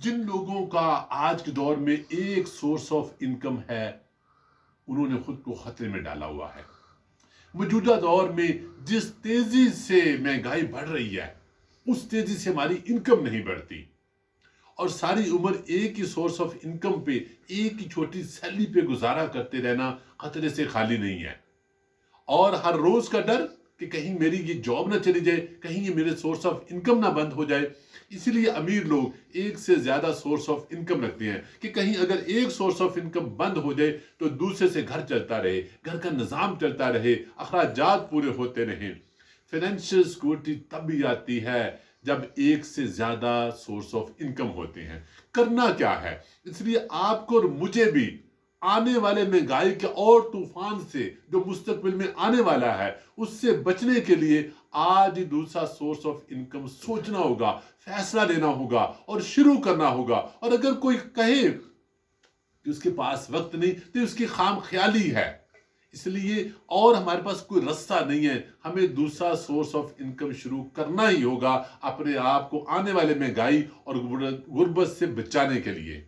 جن لوگوں کا آج کے دور میں ایک سورس آف انکم ہے انہوں نے خود کو خطرے میں ڈالا ہوا ہے۔ موجودہ دور میں جس تیزی سے مہنگائی بڑھ رہی ہے اس تیزی سے ہماری انکم نہیں بڑھتی، اور ساری عمر ایک ہی سورس آف انکم پہ، ایک ہی چھوٹی سیلری پہ گزارا کرتے رہنا خطرے سے خالی نہیں ہے۔ اور ہر روز کا ڈر کہ کہیں میری یہ جاب نہ چلی جائے، کہیں یہ میرے سورس آف انکم نہ بند ہو جائے۔ اسی لیے امیر لوگ ایک سے زیادہ سورس آف انکم رکھتے ہیں کہ کہیں اگر ایک سورس آف انکم بند ہو جائے تو دوسرے سے گھر چلتا رہے، گھر کا نظام چلتا رہے، اخراجات پورے ہوتے رہیں۔ فائنینشیل سیکورٹی تب بھی آتی ہے جب ایک سے زیادہ سورس آف انکم ہوتے ہیں۔ کرنا کیا ہے؟ اس لیے آپ کو اور مجھے بھی آنے والے مہنگائی کے اور طوفان سے جو مستقبل میں آنے والا ہے اس سے بچنے کے لیے آج ہی دوسرا سورس آف انکم سوچنا ہوگا، فیصلہ لینا ہوگا اور شروع کرنا ہوگا۔ اور اگر کوئی کہے کہ اس کے پاس وقت نہیں تو اس کی خام خیالی ہے۔ اس لیے اور ہمارے پاس کوئی رستہ نہیں ہے، ہمیں دوسرا سورس آف انکم شروع کرنا ہی ہوگا اپنے آپ کو آنے والے مہنگائی اور غربت سے بچانے کے لیے۔